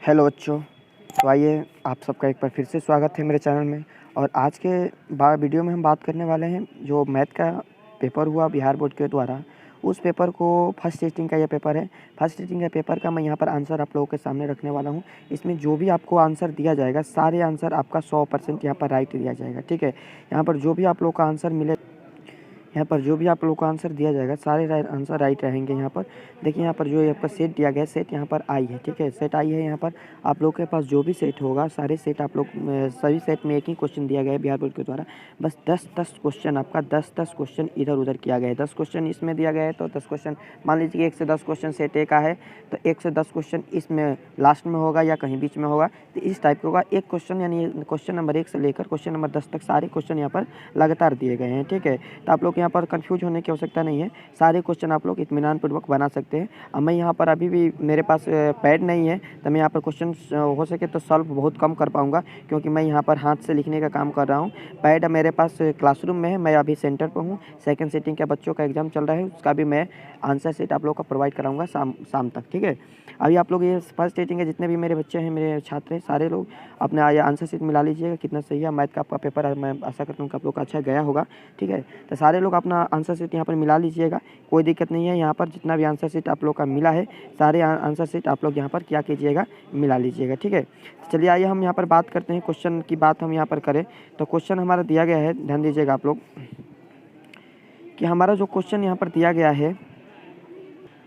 Hello बच्चों। तो आइए आप सबका एक बार फिर से स्वागत है मेरे चैनल में। और आज के वीडियो में हम बात करने वाले हैं जो मैथ का पेपर हुआ बिहार बोर्ड के द्वारा, उस पेपर को फर्स्ट सिटिंग का यह पेपर है। फर्स्ट सिटिंग का पेपर का मैं यहाँ पर आंसर आप लोगों के सामने रखने वाला हूँ। इसमें जो भी आपको आंसर दिया जाएगा सारे आंसर आपका 100% यहाँ पर राइट दिया जाएगा, ठीक है। यहाँ पर जो भी आप लोगों का आंसर मिले, यहाँ पर जो भी आप लोगों को आंसर दिया जाएगा सारे आंसर राइट रहेंगे। यहाँ पर देखिए, यहाँ पर जो आपका सेट दिया गया है, सेट यहाँ पर आई है, ठीक है। सेट आई है। यहाँ पर आप लोग के पास जो भी सेट होगा सारे सेट आप लोग सभी सेट में एक ही क्वेश्चन दिया गया है बिहार बोर्ड के द्वारा। बस 10-10 क्वेश्चन आपका 10-10 क्वेश्चन इधर उधर किया गया है। 10 क्वेश्चन इसमें दिया गया है तो 10 क्वेश्चन मान लीजिए 1 से 10 क्वेश्चन सेट ए का है तो 1 से 10 क्वेश्चन इसमें लास्ट में होगा या कहीं बीच में होगा, तो इस टाइप का होगा। एक क्वेश्चन यानी क्वेश्चन नंबर 1 से लेकर क्वेश्चन नंबर 10 तक सारे क्वेश्चन यहाँ पर लगातार दिए गए हैं, ठीक है। तो आप लोग यहाँ पर कंफ्यूज होने की आवश्यकता नहीं है, सारे क्वेश्चन आप लोग इत्मीनान पूर्वक बना सकते हैं। अब मैं यहाँ पर अभी भी मेरे पास पैड नहीं है तो मैं यहाँ पर क्वेश्चन हो सके तो सॉल्व बहुत कम कर पाऊँगा, क्योंकि मैं यहाँ पर हाथ से लिखने का काम कर रहा हूँ। पैड मेरे पास क्लासरूम में है, मैं अभी सेंटर पर हूँ। सेकंड सिटिंग का बच्चों का एग्जाम चल रहा है, उसका भी मैं आंसर सीट आप लोग को प्रोवाइड कराऊंगा शाम तक, ठीक है। अभी आप लोग ये फर्स्ट सिटिंग है, जितने भी मेरे बच्चे हैं, मेरे छात्र हैं, सारे लोग अपने आंसर सीट मिला लीजिएगा। कितना सही है, मैथ का आपका पेपर मैं आशा करता हूँ कि आप लोग का अच्छा गया होगा, ठीक है। तो सारे लोग अपना आंसर सीट यहाँ पर मिला लीजिएगा, कोई दिक्कत नहीं है। यहाँ पर जितना भी आंसर सीट आप लोग का मिला है सारे आंसर सीट आप लोग यहाँ पर क्या कीजिएगा, मिला लीजिएगा, ठीक है। चलिए आइए हम यहाँ पर बात करते हैं, क्वेश्चन की बात हम यहाँ पर करें तो क्वेश्चन हमारा दिया गया है, ध्यान दीजिएगा आप लोग कि हमारा जो क्वेश्चन यहाँ पर दिया गया है,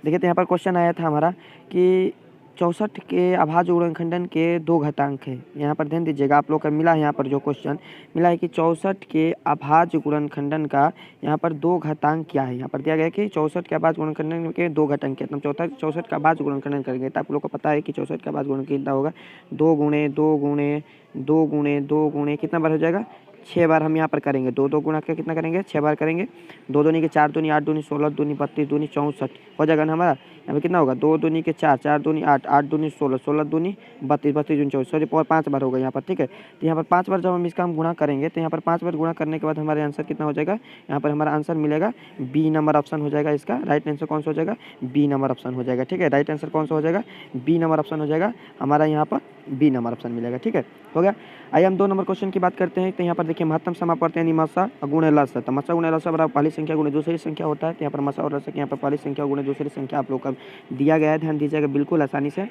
देखिए तो यहाँ पर क्वेश्चन आया था हमारा कि 64 के अभाज्य गुणनखंडन के 2 घातांक है। यहाँ पर ध्यान दीजिएगा, आप लोग का मिला है यहाँ पर जो क्वेश्चन मिला है कि 64 के अभाज्य गुणनखंडन का यहाँ पर 2 घातांक क्या है। यहाँ पर दिया गया है कि 64 के अभाज्य गुणनखंडन के 2 घातांक क्या, मतलब 64 का अभाज्य गुणनखंडन करेंगे तो आप लोग को पता है कि 64 का अभाज्य गुणन कितना होगा, 2 गुणे 2 गुणे 2 गुणे 2 गुणे कितना बार हो जाएगा, 6 बार हम यहाँ पर करेंगे। 2 2 गुणा के कितना करेंगे, 6 बार करेंगे। 2 दूनी के 4 दूनी 8 दूनी 16 दूनी 32 दूनी 64 हो जाएगा ना हमारा। यहाँ पे कितना होगा, 2 दूनी के 4 4 दूनी 8 8 दूनी 16 16 दूनी 32 32 दूनी 24, सॉरी 5 बार होगा यहाँ पर, ठीक है। तो यहाँ पर 5 बार जब हम इसका गुणा करेंगे तो यहाँ पर 5 बार गुणा करने के बाद हमारे आंसर कितना हो जाएगा, यहाँ पर हमारा आंसर मिलेगा बी नंबर ऑप्शन हो जाएगा। इसका राइट आंसर कौन सा हो जाएगा, बी नंबर ऑप्शन हो जाएगा, ठीक है। राइट आंसर कौन सा हो जाएगा, बी नंबर ऑप्शन हो जाएगा हमारा, यहाँ पर बी नंबर ऑप्शन मिलेगा, ठीक है। हो गया। आइए हम 2 नंबर क्वेश्चन की बात करते हैं। तो यहाँ पर देखिए महत्तम समापवर्त यानी मसा गुणे लस है। तो मसा गुणे लस बराबर पहली संख्या गुणे दूसरी संख्या होता है। तो यहाँ पर मसा और लस यहाँ पर पहली संख्या गुणे दूसरी संख्या आप लोग का दिया गया है, ध्यान दीजिएगा बिल्कुल आसानी से।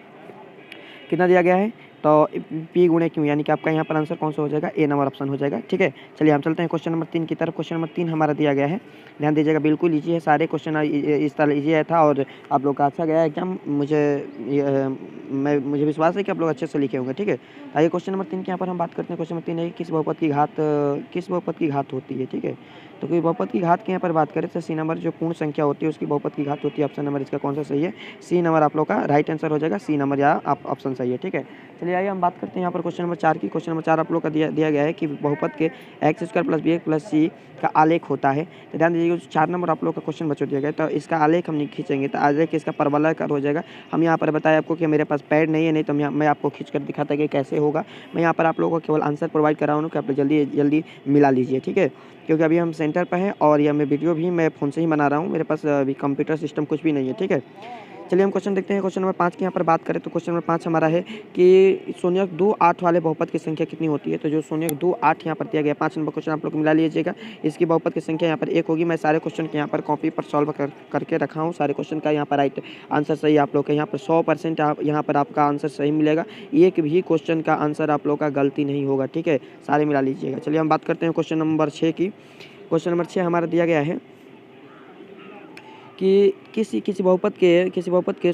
कितना दिया गया है, तो पी गुणे क्यों, यानी कि आपका यहाँ पर आंसर कौन सा हो जाएगा, ए नंबर ऑप्शन हो जाएगा, ठीक है। चलिए हम चलते हैं क्वेश्चन नंबर 3 की तरफ। क्वेश्चन नंबर 3 हमारा दिया गया है, ध्यान दीजिएगा बिल्कुल ईजी है। सारे क्वेश्चन इस तरह ईजी आया था और आप लोग का अच्छा गया एग्जाम, मुझे विश्वास है कि आप लोग अच्छे से लिखे होंगे, ठीक है। आइए क्वेश्चन नंबर 3 के यहाँ पर हम बात करते हैं। क्वेश्चन नंबर 3 है किस बहुपद की घात होती है, ठीक है। तो कोई बहुपद की घात के यहाँ पर बात करें तो सी नंबर जो पूर्ण संख्या होती है उसकी बहुपद की घात होती है। ऑप्शन नंबर इसका कौन सा सही है, सी नंबर आप लोग का राइट आंसर हो जाएगा, सी नंबर या आप ऑप्शन सही है, ठीक है। चलिए आइए हम बात करते हैं यहाँ पर क्वेश्चन नंबर 4 की। क्वेश्चन नंबर 4 आप लोग का दिया गया है कि बहुपद के x square plus b x plus c का आलेख होता है। तो ध्यान दीजिएगा 4 नंबर आप लोग का क्वेश्चन बच्चों दिया गया है, तो इसका आलेख हम नहीं खींचेंगे, तो आलेख इसका परवलयकर हो जाएगा। हम यहाँ पर बताया आपको कि मेरे पास पैड नहीं है, नहीं तो मैं आपको खींच कर दिखाता कि कैसे होगा। मैं यहाँ पर आप लोगों को केवल आंसर प्रोवाइड कर रहा हूँ कि आप जल्दी जल्दी मिला लीजिए, ठीक है। क्योंकि अभी हम सेंटर पर हैं और यह मैं वीडियो भी मैं फ़ोन से ही बना रहा हूँ, मेरे पास अभी कंप्यूटर सिस्टम कुछ भी नहीं है, ठीक है। चलिए हम क्वेश्चन देखते हैं। क्वेश्चन नंबर 5 की यहाँ पर बात करें तो क्वेश्चन नंबर 5 हमारा है कि शून्यक 2 8 वाले बहुपद की संख्या कितनी होती है। तो जो शून्यक 2 8 यहाँ पर दिया गया, 5 नंबर क्वेश्चन आप लोग मिला लीजिएगा। इसकी बहुपद की संख्या यहाँ पर 1 होगी। मैं सारे क्वेश्चन के यहाँ पर कॉपी पर सॉल्व करके रखा हूँ, सारे क्वेश्चन का यहाँ पर राइट आंसर सही आप लोग का यहाँ पर 100% यहाँ पर आपका आंसर सही मिलेगा। एक भी क्वेश्चन का आंसर आप लोग का गलती नहीं होगा, ठीक है, सारे मिला लीजिएगा। चलिए हम बात करते हैं क्वेश्चन नंबर 6 की। क्वेश्चन नंबर 6 हमारा दिया गया है कि किसी बहुपद के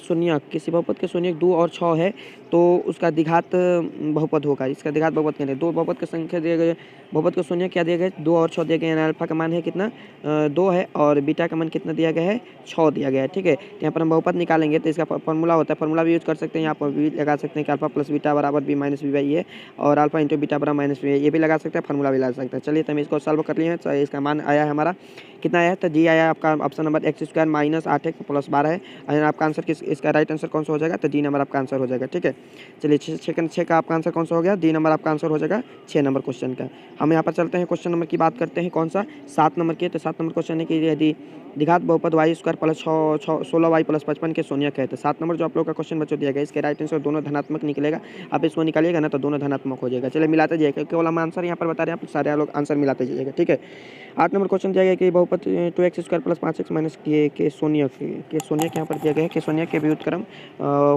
शून्यक 2 और 6 है तो उसका द्विघात बहुपद होगा। इसका द्विघात बहुपद क्या है, 2 बहुपद की संख्या दिए गए, बहुपद के शून्य क्या दिया गया है, 2 और 6 दिए गए हैं। अल्फा का मान है कितना, 2 है, और बीटा का मान कितना दिया गया है, 6 दिया गया है, ठीक है। तो यहाँ पर हम बहुपद निकालेंगे तो इसका फॉर्मूला होता है, फॉर्मूला भी यूज कर सकते हैं, यहाँ पर भी लगा सकते हैं कि अल्फा प्लस बीटा बराबर बी माइनस बी बाई ए, और अल्फा इंटू बीटा बराबर माइनस बी, ये भी लगा सकते हैं, फॉर्मूला भी लगा सकते हैं। चलिए तो हम इसको सॉल्व कर लिए हैं। तो इसका मान आया है हमारा कितना आया है, तो जी आया आपका option number x square minus 8 ठीक है, प्लस 12 है। और आपका आंसर इसका राइट आंसर कौन सा हो जाएगा, तो डी नंबर आपका आंसर हो जाएगा। ठीक है, चलिए 6 का आपका आंसर कौन सा हो गया, डी नंबर आपका आंसर हो जाएगा 6 नंबर क्वेश्चन का। हम यहाँ पर चलते हैं क्वेश्चन नंबर की बात करते हैं, कौन सा 7 नंबर की। तो 7 नंबर क्वेश्चन है कि यदि द्विघात बहुपद Y square plus 16y plus 55 के शून्यक है। तो 7 नंबर जो आप लोग का क्वेश्चन बच्चों दिया गया, इसके राइट आंसर दोनों धनात्मक निकलेगा। आप इसको निकालिएगा ना तो दोनों धनात्मक हो जाएगा। चलिए मिलाते जाइएगा, केवल हम आंसर यहाँ पर बता रहे हैं, आप सारे लोग आंसर मिलाते जाइएगा। ठीक है, 8 नंबर क्वेश्चन दिया गया कि बहुपद 2x square plus 5x minus के शून्यक यहाँ पर दिया गया है कि शून्यक के व्युत्क्रम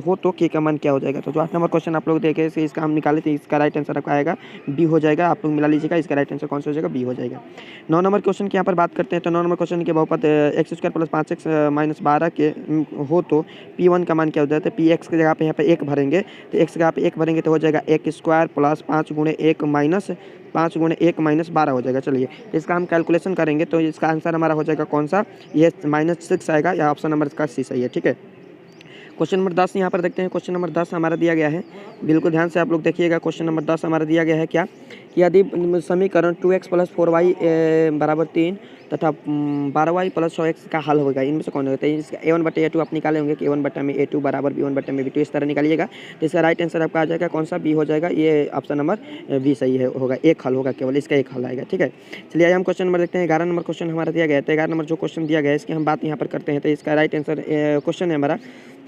हो तो के का मान क्या हो जाएगा। तो जो 8 नंबर क्वेश्चन आप लोग देखे इसका हम निकाले थे, इसका राइट आंसर आपका आएगा बी हो जाएगा। आप लोग मिला लीजिएगा, इसका राइट आंसर कौन सा हो जाएगा, बी हो जाएगा। 9 नंबर क्वेश्चन की यहाँ पर बात करते हैं। तो 9 नंबर क्वेश्चन के बहुपद x square plus 5x minus 12 के हो तो P1 का मान क्या हो जाता है। पी एक्स की जगह पे यहाँ पे 1 भरेंगे, तो एक्स की जगह पे 1 भरेंगे तो हो जाएगा एक स्क्वायर प्लस 5 गुणे 1 माइनस 12 हो जाएगा। चलिए इसका हम कैलकुलेशन करेंगे तो इसका आंसर हमारा हो जाएगा कौन सा, ये -6 आएगा, या ऑप्शन नंबर इसका सी सही है। ठीक है, क्वेश्चन नंबर 10 यहाँ पर देखते हैं। क्वेश्चन नंबर 10 हमारा दिया गया है, बिल्कुल ध्यान से आप लोग देखिएगा। क्वेश्चन नंबर 10 हमारा दिया गया है क्या कि यदि समीकरण 2x प्लस 4y बराबर 3 तथा 12y प्लस 6x का हल होगा, इनमें से कौन होगा। तो इसका a1/a2 आप निकाले होंगे कि a1/a2 बराबर b1/b2, इस तरह निकालिएगा। तो इसका राइट आंसर आपका आ जाएगा कौन सा, बी हो जाएगा। ये ऑप्शन नंबर बी सही है, होगा। एक हल होगा, केवल इसका एक हल आएगा। ठीक है, चलिए आइए हम क्वेश्चन नंबर देखते हैं। 11 नंबर क्वेश्चन हमारा दिया गया है। तो 11 नंबर जो क्वेश्चन दिया गया है इसकी हम बात यहाँ पर करते हैं। तो इसका राइट आंसर क्वेश्चन है हमारा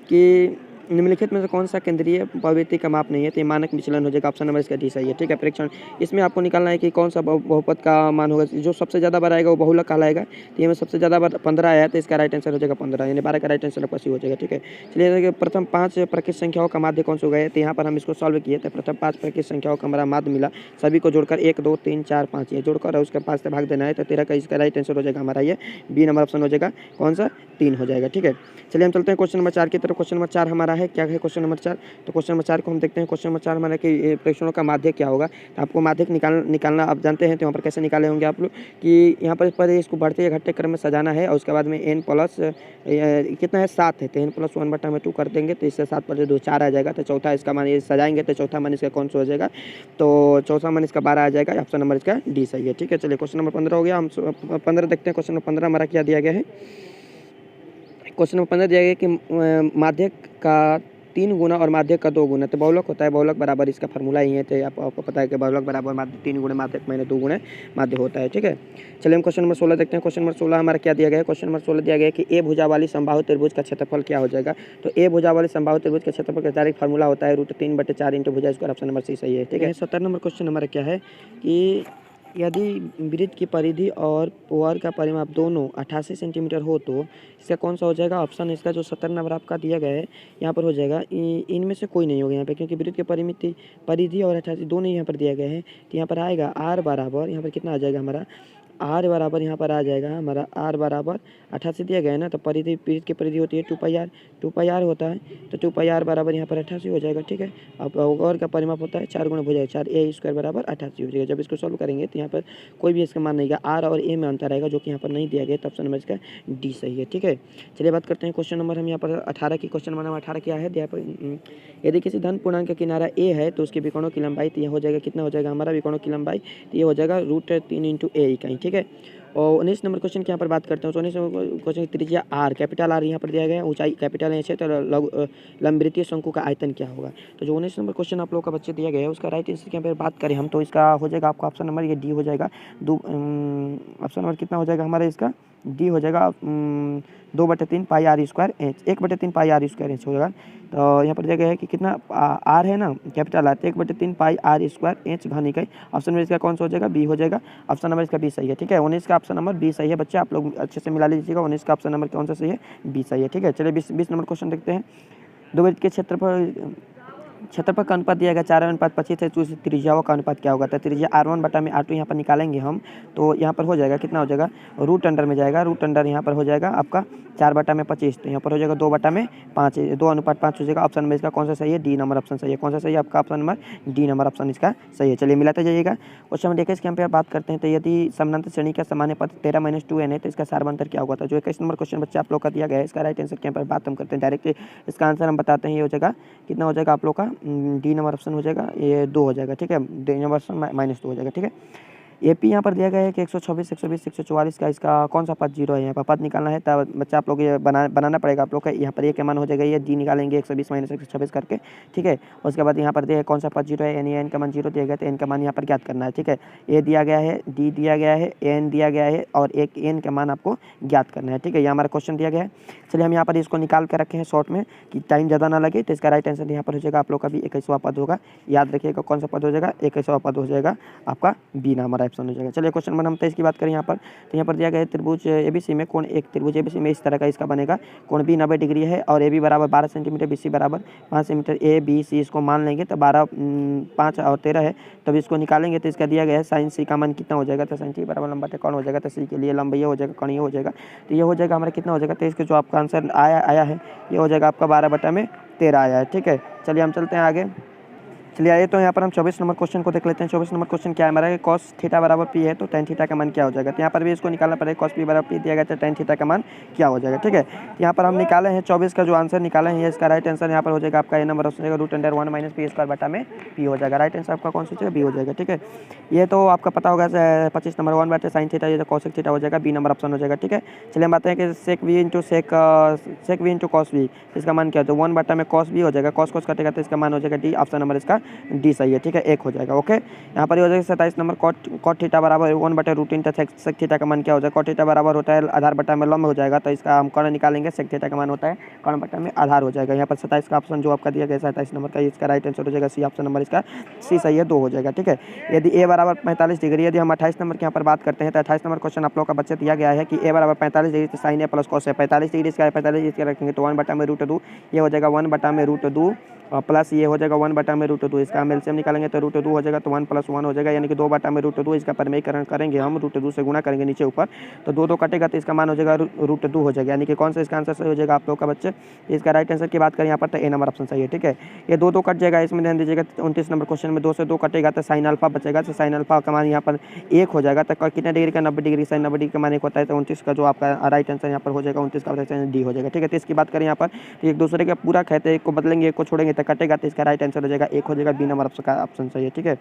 कि निम्नलिखित में से कौन सा केंद्रीय प्रवृत्ति का माप नहीं है। तो ये मानक विचलन हो जाएगा, ऑप्शन नंबर इसका डी सही है। ठीक है, परीक्षण इसमें आपको निकालना है कि कौन सा बहुपद का मान होगा, जो सबसे ज़्यादा बड़ा आएगा वो बहुलक कहलाएगा। तो ये में सबसे ज़्यादा 15 आया, तो इसका राइट आंसर हो जाएगा 15, यानी 12 का राइट आंसर आपका सी हो जाएगा। ठीक है, चलिए प्रथम 5 प्राकृत संख्याओं का माध्य कौन सा होगा। तो यहाँ पर हम इसको सॉल्व किए, तो प्रथम 5 प्राकृत संख्याओं का हमारा माध्य मिला, सभी को जोड़कर 1 2 3 4 5 ये जोड़कर उसके 5 से भाग देना है। तो 13 का इसका राइट आंसर हो जाएगा हमारा ये बी नंबर ऑप्शन हो जाएगा, कौन सा 3 हो जाएगा। ठीक है, चलिए हम चलते हैं क्वेश्चन नंबर 4 की तरफ। क्वेश्चन नंबर 4 हमारा है क्या है, क्वेश्चन नंबर 4। तो क्वेश्चन नंबर 4 को हम देखते हैं। क्वेश्चन नंबर 4 हमारा कि प्रेक्षणों का माध्य क्या होगा। तो आपको माध्य निकालना आप जानते हैं, तो यहाँ पर कैसे निकाले होंगे आप लोग कि यहाँ पर इसको बढ़ते या घटते क्रम में सजाना है, और उसके बाद में n प्लस कितना है 7 है, तो n प्लस 1/2 कर देंगे, तो इससे 7 पर 2 4 आ जाएगा। तो चौथा इसका मान ये सजाएंगे, तो चौथा मान इसका कौन सा हो जाएगा, तो चौथा मान इसका 12 आ जाएगा, ऑप्शन नंबर इसका डी सही है। ठीक है, चलिए क्वेश्चन नंबर 15 हो गया। हम 15 देखते हैं। क्वेश्चन नंबर 15 हमारा क्या दिया गया है। क्वेश्चन नंबर 15 दिया गया कि माध्यक का 3 गुना और माध्यक का 2 गुना। तो बहुलक होता है, बहुलक बराबर इसका फार्मूला ही है। तो आपको पता है कि बहुलक बराबर माध्य 3 गुणे माध्यक माइनस 2 गुणे माध्य होता है। ठीक है, चलिए हम क्वेश्चन नंबर 16 देखते हैं। क्वेश्चन नंबर 16 हमारा क्या दिया गया है। क्वेश्चन नंबर 16 दिया गया है कि ए भुजा वाली समबाहु त्रिभुज का क्षेत्रफल क्या हो जाएगा। तो ए भुजा वाली समबाहु त्रिभुज के क्षेत्रफल का डायरेक्ट फार्मूला होता है √3/4 इंटू भुजा स्क्वायर, ऑप्शन नंबर सी सही है। ठीक है, 17 नंबर क्वेश्चन हमारा क्या है कि यदि वृत्त की परिधि और वर्ग का परिमाप दोनों 88 सेंटीमीटर हो तो इसका कौन सा हो जाएगा। ऑप्शन इसका जो 17 नंबर आपका दिया गया है यहाँ पर हो जाएगा, इनमें से कोई नहीं होगा यहाँ पे, क्योंकि वृत्त की परिधि और 88 दोनों यहाँ पर दिया गए हैं। तो यहाँ पर आएगा आर बराबर, यहाँ पर कितना आ जाएगा हमारा आर बराबर, यहाँ पर आ जाएगा हमारा आर बराबर 88 दिया गया है ना। तो परिधि वृत्त की परिधि होती है 2πr होता है, तो 2πr बराबर यहाँ पर 88 हो जाएगा। ठीक है, अब और का परिमाप होता है 4 गुणा भुजा 4 ए स्क्वायर बराबर 88 हो जाएगा। जब इसको सॉल्व करेंगे तो यहाँ पर कोई भी इसका मान नहीं आएगा, आर और ए में अंतर आएगा, जो कि यहाँ पर नहीं दिया गया, तो ऑप्शन नंबर इसका डी सही है। ठीक है, चलिए बात करते हैं क्वेश्चन नंबर हम यहाँ पर 18 की। क्वेश्चन नंबर 18 क्या है, यहाँ पर यदि किसी धन पूर्णांक का किनारा ए है तो उसके विकोणों की लंबाई, तो यह हो जाएगा कितना हो जाएगा हमारा विकोणों की लंबाई, तो ये हो जाएगा √3 इंटू ए इकाई। ठीक है, और 19 नंबर क्वेश्चन के यहाँ पर बात करते हैं। तो 19 नंबर क्वेश्चन की त्रिज्या आर, कैपिटल आर यहाँ पर दिया गया है, ऊंचाई कैपिटल एच है, तो लंबवृत्तीय शंकु का आयतन क्या होगा। तो जो 19 नंबर क्वेश्चन आप लोग का बच्चे दिया गया है उसका राइट आंसर की यहाँ पर बात करें हम, तो इसका हो जाएगा आपका ऑप्शन नंबर ये डी हो जाएगा। ऑप्शन नंबर कितना हो जाएगा हमारा इसका डी हो जाएगा 2/3 pi are square h, 1/3 pi are square h हो जाएगा। तो यहाँ पर दिया गया है कि कितना आर है ना, capital R, 1/3 pi are square H घन इकाई, ऑप्शन नंबर इसका कौन सा हो जाएगा, बी हो जाएगा, ऑप्शन नंबर इसका बी सही है। ठीक है, 19 का ऑप्शन नंबर बी सही है बच्चे, आप लोग अच्छे से मिला लीजिएगा। 19 का ऑप्शन नंबर कौन सा सही है, बी सही है। ठीक है, चलिए 20 नंबर क्वेश्चन देखते हैं। दो वृत्त के क्षेत्रफल का अनुपात दिया गया 4:25 है, तो त्रिज्याओं का अनुपात क्या होगा। तो त्रिज्या r1/r2 यहाँ पर निकालेंगे हम, तो यहाँ पर हो जाएगा कितना हो जाएगा, रूट अंडर में जाएगा, रूट अंडर यहाँ पर हो जाएगा आपका 4/25, तो यहाँ पर हो जाएगा 2/5, 2:5 हो जाएगा। ऑप्शन में इसका कौन सा सही है, डी नंबर ऑप्शन सही है। कौन सा सही है आपका option number D number option इसका सही है। चलिए मिलाते जाइएगा। क्वेश्चन नंबर 21 के हम पे बात करते हैं। तो यदि समानांतर श्रेणी का सामान्य पद 13 - 2n है तो इसका सार्वंतर क्या होगा। था जो 21 नंबर क्वेश्चन बच्चे आप लोग का दिया गया है, इसका राइट आंसर के यहाँ पर बात हम करते हैं डायरेक्ट, इसका आंसर हम बताते हैं। ये हो जाएगा कितना हो जाएगा आप लोग का, डी नंबर ऑप्शन हो जाएगा, ये 2 हो जाएगा। ठीक है, डी नंबर ऑप्शन -2 हो जाएगा। ठीक है, एपी यहाँ पर दिया गया है कि 126, 120, 144 का इसका कौन सा पद जीरो है। यहाँ पर पद निकालना है तब बच्चा आप लोग ये बनाना पड़ेगा आप लोग का। यहाँ पर ये क्या मान हो जाएगा, ये डी निकालेंगे 120 माइनस 126 करके, ठीक है। उसके बाद यहाँ पर दिया कौन सा पद जीरो है, यानी एन का मान जीरो दिया गया, तो एन का मान यहाँ पर ज्ञात करना है, ठीक है। ए दिया गया है, डी दिया गया है, एन दिया गया है और एक एन का मान आपको ज्ञात करना है, ठीक है। ये हमारा क्वेश्चन दिया गया है। चलिए हम यहाँ पर इसको निकाल कर रखे हैं शॉर्ट में कि टाइम ज़्यादा ना लगे। तो इसका राइट आंसर यहाँ पर हो जाएगा आप लोग का भी 21वां पद होगा। याद रखिएगा कौन सा पद हो जाएगा, 21वां पद हो जाएगा आपका बी ना हमारा ऑप्शन हो जाएगा। चलिए क्वेश्चन नंबर 23 की बात करें यहाँ पर, तो यहाँ पर दिया गया है त्रिभुज एबीसी में कोण, एक त्रिभुज एबीसी में इस तरह का इसका बनेगा, कोण बी 90 डिग्री है और ए बी बराबर 12 सेंटीमीटर, बी सी बराबर 5 सेंटीमीटर। ए बी सी इसको मान लेंगे तो 12, 5 और 13 है, तब इसको निकालेंगे तो इसका दिया गया है साइन सी का मान कितना हो जाएगा, तो साइन सी बराबर लंबा कौन हो जाएगा, तो सी के लिए लंबा ये हो जाएगा, कौन ये हो जाएगा, तो ये हो जाएगा हमारा कितना हो जाएगा, तो इसके जो आपका आंसर आया है ये हो जाएगा आपका 12/13 आया है, ठीक है। चलिए हम चलते हैं आगे। चलिए आइए तो यहाँ पर हम 24 नंबर क्वेश्चन को देख लेते हैं। 24 नंबर क्वेश्चन क्या है हमारा, कॉस थीटा बराबर पी है तो टेन थीटा का मान क्या हो जाएगा। तो यहाँ पर भी इसको निकालना पड़ेगा, कॉस पी बराबर पी दिया गया तो टेन थीटा का मान क्या हो जाएगा, ठीक है। यहाँ पर हम निकाले हैं 24 का जो आंसर निकाले हैं, इसका राइट आंसर यहाँ पर हो जाएगा आपका ए नंबर हो जाएगा √1 माइनस पी स्क्वायर बटा में पी हो जाएगा। राइट आंसर आपका कौन सा बी हो जाएगा, ठीक है। ये तो आपका पता होगा 25 नंबर 1 बटे साइन थीटा, ये तो कॉसेक थीटा हो जाएगा, बी नंबर ऑप्शन हो जाएगा, ठीक है। चलिए हम बात हैं कि सेक वी इंटू कॉस वी, इसका मान क्या है, तो 1 बटा में कॉस बी हो जाएगा, कॉस कटेगा तो इसका मान हो जाएगा डी, ऑप्शन नंबर इसका डी सही है, ठीक है, एक हो जाएगा, ओके। यहाँ पर ये हो जाएगा 27 नंबर कॉट थीटा बराबर 1 बटे √3 सेक थीटा का मान क्या हो जाएगा, कॉट थीटा बराबर होता है आधार बटा में लंब हो जाएगा, तो इसका हम कर्ण निकालेंगे, सेक थीटा का मान होता है कर्ण बटा में आधार हो जाएगा। यहाँ पर 27 का ऑप्शन जो आपका दिया गया 27 नंबर का, इसका राइट आंसर हो जाएगा सी, ऑप्शन नंबर इसका सी सही है, 2 हो जाएगा, ठीक है। यदि ए बराबर 45 डिग्री, यदि हम 28 नंबर के यहाँ पर बात करते हैं तो 28 नंबर क्वेश्चन आप लोग का बच्चे दिया गया है कि ए बराबर 45 डिग्री साइन ए प्लस कॉस है, 45 डिग्री इसका 45 डिग्री रखेंगे तो 1 बटा में √2, ये हो जाएगा 1 बटा में √2 प्लस ये हो जाएगा 1 बटा में √2, इसका हम एलसीएम निकालेंगे तो √2 हो जाएगा, तो 1 + 1 हो जाएगा, यानी कि 2 बटा में √2, इसका परिमेयकरण करेंगे हम, √2 से गुणा करेंगे नीचे ऊपर, तो 2 कटेगा तो इसका मान हो जाएगा √2 हो जाएगा, यानी कि कौन सा इसका आंसर सही हो जाएगा आप लोग का बच्चे। इसका राइट आंसर की बात करें यहाँ पर तो ए नंबर ऑप्शन सही है, ठीक है। ये 2 कट जाएगा, इसमें ध्यान दीजिएगा 29 नंबर क्वेश्चन में 2 से 2 कटेगा तो साइन अल्फा बचेगा, तो साइन अल्फा का मान यहाँ पर 1 हो जाएगा, तो कितने डिग्री का 90 डिग्री, साइन 90 डिग्री का मान 1 होता है, तो 29 का जो आपका राइट आंसर यहाँ पर हो जाएगा 29 का डी हो जाएगा, ठीक है। तो इसकी बात करें यहाँ पर तो एक दूसरे का पूरा कहते हैं, एक को बदलेंगे एक को छोड़ेंगे तो कटेगा, तो इसका राइट आंसर हो जाएगा 1 हो जाएगा, बी नंबर ऑप्शन सही है, ठीक है।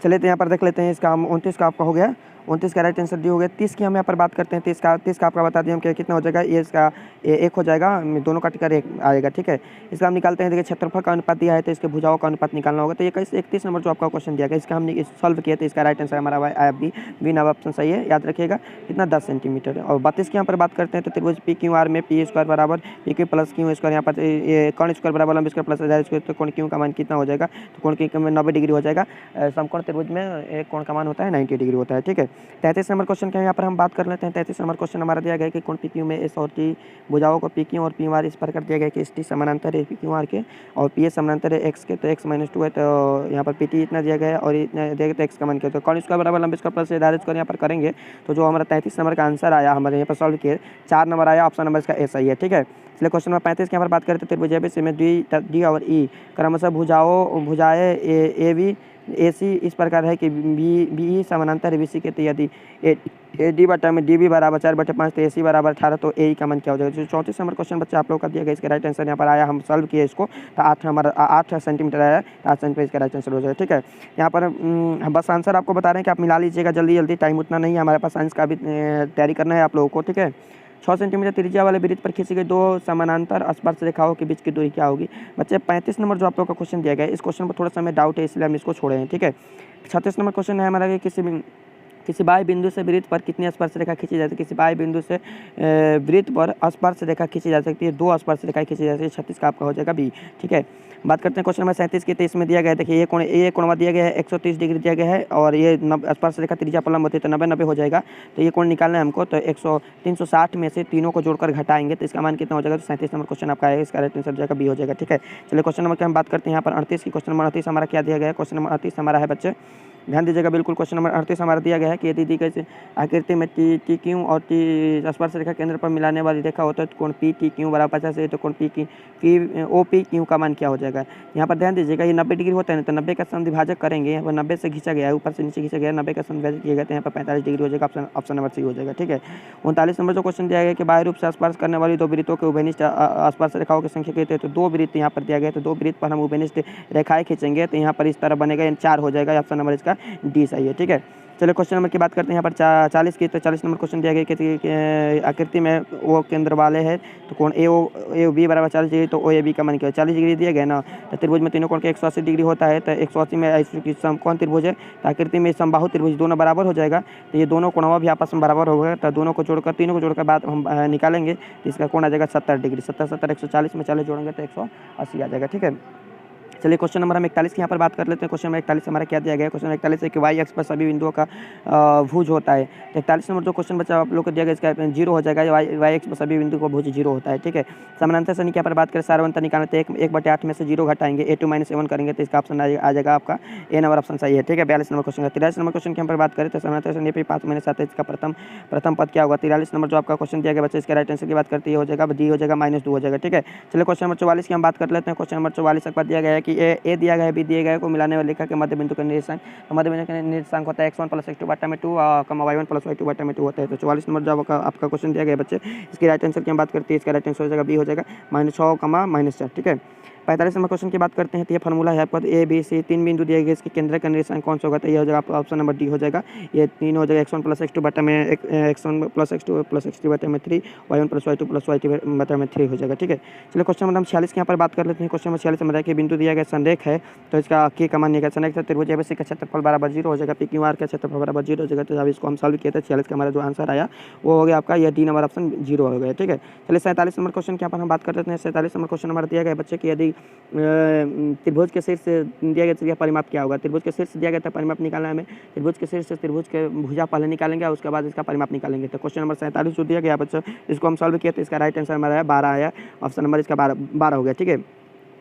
चलिए तो यहाँ पर देख लेते हैं, इसका हम 29 का आपका हो गया, 29 का राइट आंसर डी हो गया। 30 की हम यहाँ पर बात करते हैं, 30 का आपका बता दिए हम कि कितना हो जाएगा, ये इसका 1 हो जाएगा, दोनों काट कर 1 आएगा, ठीक है। इसका हम निकालते हैं, देखिए क्षेत्रफल का अनुपात दिया है तो इसके भुजाओं का अनुपात निकालना होगा, तो ये 31 नंबर जो आपका क्वेश्चन दिया गया इसका हमने सॉल्व किया, तो इसका राइट आंसर हमारा आया बी नंबर ऑप्शन सही है, याद रखिएगा कितना 10 सेंटीमीटर। और 32 की यहाँ पर बात करते हैं तो त्रिभुज पी क्यू आर में पी स्क्वायर बराबर P Q plus Q square, यहाँ पर कर्ण स्क्वायर बराबर लंब स्क्वायर प्लस आधार स्क्वायर, तो कोण क्यू का मान कितना हो जाएगा, तो कोण क्यू में 90 डिग्री हो जाएगा। समकोण त्रिभुज में एक कोण का मान होता है 90 डिग्री होता है, ठीक है। 33 नंबर क्वेश्चन क्या यहाँ पर हम बात कर लेते हैं। 33 नंबर क्वेश्चन हमारा दिया गया है कि कोण पी क्यू में एस और टी भुजाओं को पी क्यू और पी आर इस प्रकार दिया गया है कि एस टी समानांतर है पी क्यू आर के और पी एस समानांतर है एक्स के, तो एक्स - 2 है, तो यहाँ पर पी टी इतना दिया गया है और इतना दिया गया तो एक्स का मान किया, तो कोण स्क्वायर बराबर लंब स्क्वायर प्लस आधार स्क्वायर यहाँ पर करेंगे, तो जो हमारा 33 नंबर का आंसर आया हमारे यहाँ पर सॉल्व किए 4 नंबर आया, ऑप्शन नंबर इसका ए सही है, ठीक है। इसलिए क्वेश्चन नंबर 35 के यहाँ पर बात करते हैं त्रिभुज एबीसी में डी और ई क्रमशः भुजाएं ए बी ए सी इस प्रकार है कि बी समानांतर बी सी के, तो यदि ए डी बटा में डी बी बराबर 4/5 तो ए सी बराबर 18, तो ए का मान क्या हो जाएगा। जो 34 नंबर क्वेश्चन बच्चे आप लोग का दिया गया, इसका राइट आंसर यहाँ पर आया, हम सॉल्व किए इसको तो 8 सेंटीमीटर आया, 8 सेंटीमीटर इसका राइट आंसर हो जाएगा, ठीक है। यहाँ पर हम बस आंसर आपको बता रहे हैं कि आप मिला लीजिएगा जल्दी, टाइम उतना नहीं है हमारे पास, साइंस का भी तैयारी करना है आप लोगों को, ठीक है। 6 सेंटीमीटर त्रिज्या वाले वृत्त पर खींची गई 2 समानांतर स्पर्श रेखाओं के बीच की दूरी क्या होगी। बच्चे 35 नंबर जो आप लोग का क्वेश्चन दिया गया है, इस क्वेश्चन पर थोड़ा सा हमें डाउट है, इसलिए हम इसको छोड़े हैं, ठीक है। 36 नंबर क्वेश्चन है हमारा कि किसी बाह्य बिंदु से वृत्त पर कितनी स्पर्श रेखा खींची जा सकती है। किसी बाह्य बिंदु से वृत्त पर स्पर्श रेखा खींची जा सकती है, 2 स्पर्श रेखाएं खींची जा सकती है, 36 का आपका हो जाएगा बी, ठीक है। बात करते हैं क्वेश्चन नंबर 37 की, तो इसमें दिया गया है, देखिए ये कोण दिया गया है 130 डिग्री दिया गया है और ये स्पर्श रेखा त्रिज्या पर लंब होती है, तो 90 हो जाएगा, तो ये कोण निकालना है हमको, तो 360 में से तीनों को जोड़कर घटाएंगे तो इसका मान कितना हो जाएगा, तो 37 नंबर क्वेश्चन आपका है, इसका राइट आंसर जाएगा बी हो जाएगा, ठीक है। चलिए क्वेश्चन नंबर की हम बात करते हैं यहाँ पर 38 की। क्वेश्चन नंबर 38 हमारा क्या दिया गया है, क्वेश्चन नंबर 38 हमारा है बच्चे ध्यान दीजिएगा बिल्कुल। क्वेश्चन नंबर 38 हमारा दिया गया है कि यदि दी गई आकृति में टी टी क्यू और टी स्पर्श रेखा केंद्र पर मिलाने वाली रेखा होता है तो कोण पी टी क्यू बराबर 50 है, तो कोण पी ओ पी क्यू का मान क्या हो जाएगा। यहाँ पर ध्यान दीजिएगा ये 90 डिग्री होता है ना, तो 90 का समद्विभाजक करेंगे। यहाँ पर 90 से खींचा गया है, ऊपर से नीचे खींचा गया है, 90 का समद्विभाजक किया गया तो यहाँ पर 45 डिग्री हो जाएगा। ऑप्शन नंबर सी हो जाएगा। ठीक है। 39 नंबर जो क्वेश्चन दिया गया कि बाह्य रूप से स्पर्श करने वाली दो वृत्तों के उभयनिष्ठ स्पर्श रेखाओं की संख्या कहते हैं, तो दो वृत्त यहाँ पर दिया गया, तो दो वृत्त पर हम उभयनिष्ठ रेखाएं खींचेंगे तो यहाँ पर इस तरह बनेगा, 4 हो जाएगा। ऑप्शन नंबर इसका डी सही है। ठीक है। चलिए क्वेश्चन नंबर की बात करते हैं। यहाँ पर 40 की, तो 40 नंबर क्वेश्चन दिया गया कि आकृति में वो केंद्र वाले है तो कोण ए बी बराबर 40 डिग्री, तो ओ ए बी का मान क्या है, 40 डिग्री दिया गया ना। तो त्रिभुज में तीनों कोण के 180 डिग्री होता है, तो 180 में कौन त्रिभुज है, तो आकृति में समबाहु त्रिभुज दोनों बराबर हो जाएगा, तो ये दोनों कोणों भी आपस में बराबर होगा, तो दोनों को जोड़कर तीनों को जोड़कर बाद हम निकालेंगे तो इसका कोण आ जाएगा 70 डिग्री। 70 70 140 में 40 जोड़ेंगे तो 180 आ जाएगा। ठीक है। चलिए क्वेश्चन नंबर हम 41 की यहाँ पर बात कर लेते हैं। क्वेश्चन नंबर 41 हमारा क्या दिया गया है। क्वेश्चन नंबर 41 है कि वाई एक्स पर सभी बिंदुओं का भुज होता है। तो 41 नंबर जो क्वेश्चन बचा आप लोग को दिया गया इसका 0 हो जाएगा। वाई एक्स पर सभी बिंदुओं का भुज 0 होता है। ठीक है। समानांतर सनी की यहाँ पर बात करें सारवंतर निकालना, तो 1/8 में से 0 घटाएंगे, a2 - a1 करेंगे तो इसका ऑप्शन आ जाएगा आपका ए नंबर ऑप्शन सही है। ठीक है। 42 नंबर क्वेश्चन। 43 नंबर क्वेश्चन की यहाँ पर बात करें तो समानांतर सनी पे 5 - 7 इसका प्रथम पद क्या होगा। 43 नंबर जो आपका क्वेश्चन दिया गया बच्चे इसका राइट आंसर की बात करते हो जाएगा डी हो जाएगा -2 हो जाएगा। ठीक है। चलिए क्वेश्चन नंबर 44 की हम बात कर लेते हैं। क्वेश्चन नंबर 44 के बाद दिया गया है कि ए दिया गया है, बी दिए गए को मिलाने वाली रेखा के मध्य बिंदु का निर्देशांक, तो मध्य बिंदु का निर्देशांक होता है x1 + x2 बटा में 2 y1 + y2 बटा में 2 होता है। तो 44 नंबर जो आपका क्वेश्चन दिया गया बच्चे इसकी राइट आंसर की हम बात करते हैं, इसका राइट आंसर हो जाएगा बी हो जाएगा -6, -4। ठीक है। 45 नंबर क्वेश्चन की बात करते हैं, तो ये फार्मूला है आपका ए बी सी 3 बिंदु दिए गए, इसके केंद्र का निर्देशांक कौन सा होगा, तो ये हो जाएगा आपका ऑप्शन नंबर डी हो जाएगा। ये 3 हो जाएगा x1 + x2 बटा में x1 + x2 + x3 बटा में 3, y1 + y2 + y2 बटा में 3 हो जाएगा। ठीक है। चलिए क्वेश्चन नंबर 46 की यहाँ पर बात कर लेते हैं। क्वेश्चन नंबर 46 में कि बिंदु दिया गया संरेख है, तो इसका के का मान निकाल। संरेख त्रिभुज एबीसी का क्षेत्रफल बराबर 0 हो जाएगा, पी क्यू आर का क्षेत्रफल बराबर 0 हो जाएगा। तो जब इसको हम सॉल्व किए थे 46 का हमारा जो आंसर आया वो हो गया आपका यह डी नंबर ऑप्शन 0 हो गया। ठीक है। चलिए 47 नंबर क्वेश्चन के यहाँ पर हम बात कर लेते हैं। 47 नंबर क्वेश्चन हमारा दिया गया बच्चे कि यदि त्रिभुज के शीर्ष से दिया गया तो परिमाप क्या होगा। त्रिभुज के शीर्ष से दिया गया था परिमाप निकालना है हमें, त्रिभुज के शीर्ष से त्रिभुज के भुजा पहले निकालेंगे और उसके बाद इसका परिमाप निकालेंगे। तो क्वेश्चन नंबर 47 जो दिया गया बच्चों इसको हम सॉल्व किया तो इसका राइट आंसर हमारा 12 आया। ऑप्शन नंबर इसका 12 हो गया। ठीक है।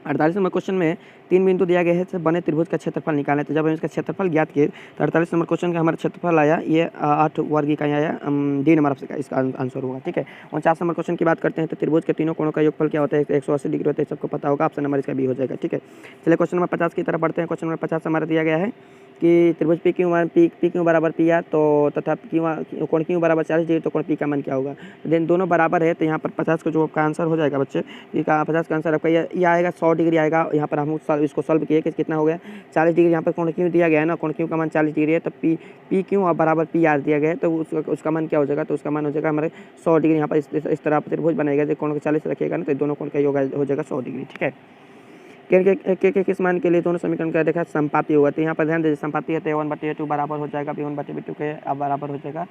48 नंबर क्वेश्चन में 3 बिंदु दिया गया है तो बने त्रिभुज का क्षेत्रफल निकालें, तो जब हम इसका क्षेत्रफल ज्ञात किए तो 48 नंबर क्वेश्चन का हमारा क्षेत्रफल आया ये 8 वर्ग इकाई आया, डी नंबर ऑप्शन का इसका आंसर होगा। ठीक है। 49 नंबर क्वेश्चन की बात करते हैं, तो त्रिभुज के तीनों कोणों का योगफल क्या होता है, 180 डिग्री होता है, सबको पता होगा। ऑप्शन नंबर इसका बी हो जाएगा। ठीक है। चलिए क्वेश्चन नंबर 50 की तरफ बढ़ते हैं। क्वेश्चन नंबर 50 हमारा दिया गया है कि त्रिभुज पी क्यू बराबर पी आर, तो तथा कोण क्यू बराबर 40 डिग्री, तो कोण पी का मान क्या होगा। देन दोनों बराबर है, तो यहाँ पर 50 का जो आपका आंसर हो जाएगा बच्चे, इसका 50 का आंसर आपका ये आएगा 100 डिग्री आएगा। यहाँ पर हम इसको सॉल्व किए कि कितना हो गया 40 डिग्री। यहाँ पर कोण क्यू दिया गया है ना, कोण क्यू का मान 40 डिग्री है, तो पी क्यू और बराबर पी आर दिया गया है, तो उसका मान क्या हो जाएगा, तो उसका मान हो जाएगा हमारे 100 डिग्री। यहाँ पर इस तरह त्रिभुज बनाएगा, जो कोण को 40 रखिएगा ना, तो दोनों कोण का योग हो जाएगा 100 डिग्री। ठीक है। के किस मान के लिए दोनों समीकरण का देखा संपाती होगा, तो यहाँ पर ध्यान दीजिए संपाती है तो a1/a2 बराबर हो जाएगा, b1/b2 के बराबर हो जाएगा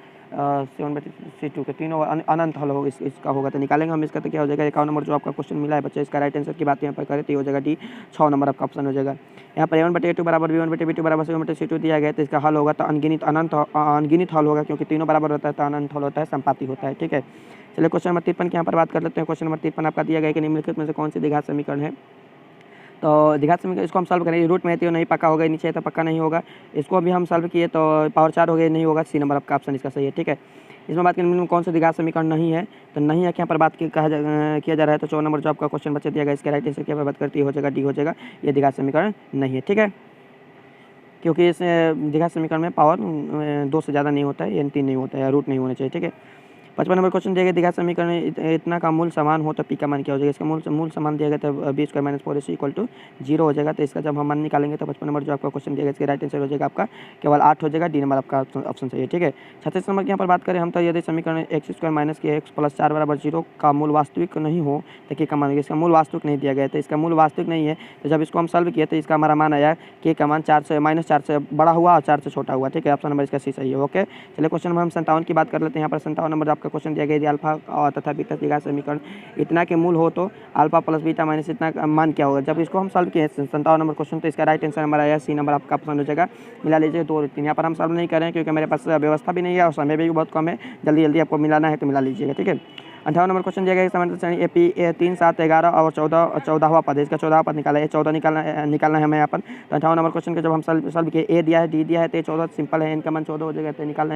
c1/c2 के, तीनों अनंत हल होगा इसका होगा। तो निकालेंगे हम इसका, तो क्या हो जाएगा 51 नंबर जो आपका क्वेश्चन मिला है बच्चे इसका राइट आंसर की बात यहाँ पर करें तो हो जाएगा डी 6 नंबर आपका ऑप्शन हो जाएगा। यहाँ पर a1/a2 बराबर b1/b2 बराबर c1/c2 दिया गया, तो इसका हल होगा तो अनगिनत हल होगा, क्योंकि तीनों बराबर होता है तो अनंत हल होता है, संपाती होता है। ठीक है। चलिए क्वेश्चन नंबर 53 की यहाँ पर बात कर लेते हैं। क्वेश्चन नंबर 53 आपका दिया गया कि निम्नलिखित में से कौन सी द्विघात समीकरण है, तो द्विघात समीकरण इसको हम सॉल्व करेंगे। रूट में है तो नहीं पक्का होगा, नीचे है तो पक्का नहीं होगा। इसको अभी हम सॉल्व किए तो पावर 4 हो गया, नहीं होगा, सी नंबर आपका ऑप्शन इसका सही है। ठीक है। इसमें बात करें कौन सा द्विघात समीकरण नहीं है, तो नहीं है यहाँ पर बात किया जा रहा है, तो 4 नंबर जो आपका क्वेश्चन बच्चे दिया गया इसके राइट आंसर की बात करती हो जाएगा डी हो जाएगा, ये द्विघात समीकरण नहीं है। ठीक है। क्योंकि इस द्विघात समीकरण में पावर 2 से ज़्यादा नहीं होता है, यानी 3 नहीं होता है, रूट नहीं होना चाहिए। ठीक है। 55 नंबर क्वेश्चन दिया गया द्विघात समीकरण इतना का मूल समान हो तो पी का मान क्या हो जाएगा। इसका मूल समान दिया गया तो b² - 4ac = 0 हो जाएगा, तो इसका जब हम मान निकालेंगे तो 55 नंबर जो आपका क्वेश्चन दिया गया इसके राइट आंसर हो जाएगा आपका केवल 8 हो जाएगा, डी नंबर आपका ऑप्शन सही है। ठीक है। 36 नंबर की यहाँ पर बात करें हम, तो यदि समीकरण x² - x + 4 बराबर 0 का मूल वास्तविक नहीं हो तो के का मान, इसका मूल वास्तविक नहीं दिया गया, तो इसका मूल वास्तविक नहीं है, तो जब इसको हम सॉल्व किए तो इसका हमारा मान आया के का मान -4 से बड़ा हुआ और 4 से छोटा हुआ। ठीक है। ऑप्शन नंबर इसका सी सही है। ओके। चलिए क्वेश्चन नंबर हम 57 की बात कर लेते हैं। यहाँ पर 57 नंबर आपका क्वेश्चन दिया गया अल्फा और तथा बीटा द्विघात समीकरण इतना के मूल हो तो अल्फा प्लस बीटा माइनस इतना का मान क्या होगा। जब इसको हम सॉल्व किए 57 नंबर क्वेश्चन, तो इसका राइट आंसर हमारा आया सी नंबर आपका ऑप्शन हो जाएगा। मिला लीजिए 2 और 3। यहाँ पर हम सॉल्व नहीं कर रहे हैं क्योंकि मेरे पास व्यवस्था भी नहीं है और समय भी बहुत कम है, जल्दी आपको मिलाना है तो मिला लीजिएगा। ठीक है। 58 नंबर क्वेश्चन दिया गया है समांतर श्रेणी AP 3, 7, 11 और 14वां पद है, इसका 14वां पद निकाला है, 14 निकालना है हमें यहाँ पर। तो 58 नंबर क्वेश्चन के जब हम सॉल्व किए, A दिया है, D दिया है, तो 14 सिंपल है, इनका मान 14 हो जाएगा, तो निकाल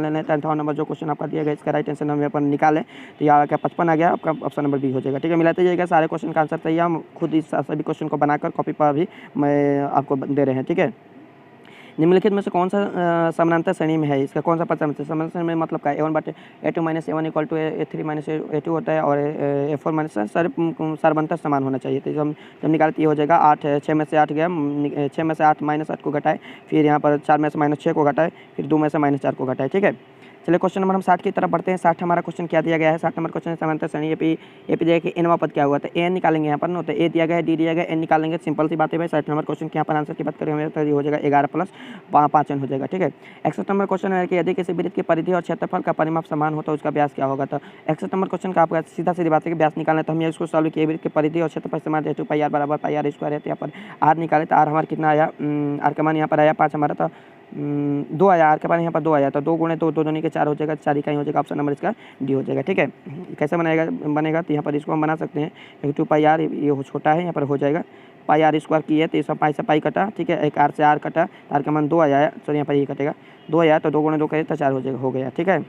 लेना है। तो 58 नंबर जो क्वेश्चन आपका दिया गया इसका राइट आंसर हम यहाँ पर निकालें तो यहाँ क्या 55 आ गया, आपका ऑप्शन नंबर बी हो जाएगा। ठीक है, मिलाते जाइएगा, सारे क्वेश्चन का आंसर सही है, हम खुद इस सभी क्वेश्चन को बनाकर कॉपी पर भी मैं आपको दे रहे हैं। ठीक है, निम्नलिखित में से कौन सा समानांतर श्रेणी में है, इसका कौन सा पद समानांतर श्रेणी में मतलब क्या है, A1/A2 - A1 = A3 - A2 होता है और A4 - सर्वंतर समान होना चाहिए। तो जब निकालते ये हो जाएगा 8, 6 में से 8 गया, 6 में से 8 -8 को घटाए, फिर यहाँ पर 4 में से -6 को घटाए, फिर 2 में से -4 को घटाए। ठीक है, चलिए क्वेश्चन नंबर हम 60 की तरफ बढ़ते हैं। 60 हमारा क्वेश्चन क्या दिया गया है, 60 नंबर क्वेश्चन समांतर श्रेणी AP दिया कि एनवा पद क्या हुआ, तो एन निकालेंगे यहाँ पर ना, तो ए दिया गया है, डी दिया गया, एन निकालेंगे, सिंपल सी बात है भाई। 60 नंबर क्वेश्चन के यहाँ पर आंसर की बात करें तो ये हो जाएगा 11 + 5 हो जाएगा। ठीक है, 61 नंबर क्वेश्चन है कि यदि किसी वृत्त की परिधि और क्षेत्रफल का परिमाप समान हो तो उसका व्यास क्या होगा। तो 61 नंबर क्वेश्चन का आपका सीधा सीधी बात है कि व्यास निकालना है, तो हम इसको सॉल्व किए, वृत्त की परिधि और क्षेत्रफल समान है, 2πr = πr² है, तो यहाँ पर आर निकाले, तो आर हमारा कितना आया, आर का मान यहाँ पर आया 5 हमारा, तो 2 आया, आर के पास यहाँ पर 2 आया, तो 2 × 2 2 के 4 हो जाएगा, 4 इकाई हो जाएगा, ऑप्शन नंबर इसका डी हो जाएगा। ठीक है, कैसे बनेगा तो यहाँ पर इसको हम बना सकते हैं, 2πr ये छोटा है, यहाँ पर हो जाएगा πr² की है, तो इसका पाई से पाई कटा। ठीक है, एक आर से आर कटा, आर का मान 2 आया, सॉरी यहाँ पर ये कटेगा, 2 आया, तो 2 × 2 करें तो 4 हो जाएगा, हो गया। ठीक है,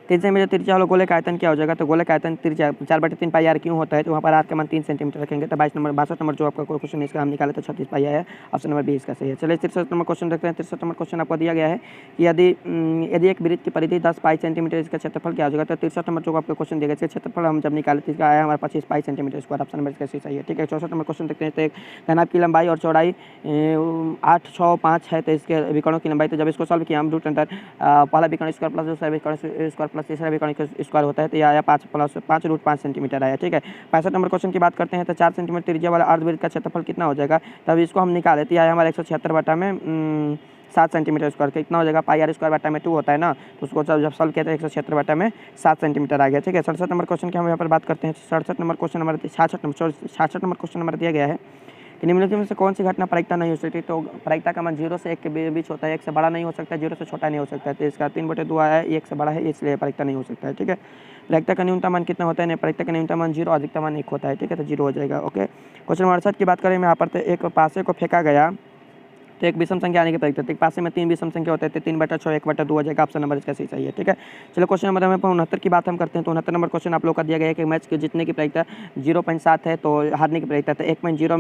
तीसरे में जो तिरछा वाला गोले का आयतन क्या हो जाएगा, तो गोले का आयतन तिरछा 4/3 πr क्यों होता है, तो वहाँ पर आर का मान 3 सेंटीमीटर रखेंगे, तो 62 नंबर जो आपका क्वेश्चन है इसका हम निकाले तो 36 π आया है, ऑप्शन नंबर बी इसका सही है। चलिए 63 नंबर क्वेश्चन देखते हैं। 63 नंबर क्वेश्चन आपको दिया गया है कि यदि एक वृत्त की परिधि 10 π सेंटीमीटर, इसका क्षेत्रफल क्या हो जाएगा। तो 63 नंबर जो आपका क्वेश्चन दिया गया, इसका क्षेत्रफल हम जब निकाले तो इसका आया हमारा 25 π सेंटीमीटर स्क्वायर, ऑप्शन नंबर इसका सही है। ठीक है, 64 नंबर क्वेश्चन देखते हैं। तो एक घनाभ की लंबाई और चौड़ाई 8, 6, 5 है, तो इसके विकर्णों की लंबाई, तो जब इसको सॉल्व किया हम रूट अंडर पहला विकर्ण स्क्वायर प्लस दूसरा विकर्ण स्क्वायर प्लस तीसरा विकर्ण स्क्वायर होता है, तो यह आया 5 सेंटीमीटर आया। ठीक है, 65 नंबर क्वेश्चन की बात करते हैं। तो 4 सेंटीमीटर त्रिज्या वाला अर्धवृत्त का क्षेत्रफल कितना हो जाएगा, तब इसको हम निकाले तो यह आया हमारा 176 7 सेंटीमीटर स्क्वायर, कितना हो जाएगा, πr² 2 होता है ना, तो उसको जब सॉल्व किया तो 176 7 सेंटीमीटर आ गया। ठीक है, 67 नंबर क्वेश्चन की हम यहाँ पर बात करते हैं। 67 नंबर क्वेश्चन हमारा 66 नंबर क्वेश्चन हमारा दिया गया है कि निम्नलिखित में से कौन सी घटना प्रायिकता नहीं हो सकती। तो प्रायिकता का मान 0 से 1 के बीच होता है, 1 से बड़ा नहीं हो सकता है, 0 से छोटा नहीं हो सकता है, तो इसका 3/2 आया है, 1 से बड़ा है, इसलिए प्रायिकता नहीं हो सकता है। ठीक है, प्रायिकता का न्यूनतम मान कितना होता है, प्रायिकता का न्यूनतम मान 0, अधिकतम मान 1 होता है। ठीक है, तो 0 हो जाएगा। ओके, क्वेश्चन नंबर 68 की बात करें यहाँ पर, तो एक पासे को फेंका गया तो एक विषम संख्या आने की प्रायिकता, तो एक पासे में 3 विषम संख्या होते हैं, तो 3/6 1/2 हो जाएगा, ऑप्शन नंबर इसका सही है। ठीक है, चलो क्वेश्चन नंबर 69 की बात हम करते हैं। तो 69 नंबर क्वेश्चन आप लोग का दिया गया है कि मैच के जीतने की प्रायिकता 0.7 है, तो हारने की प्रायिकता, तो 1.0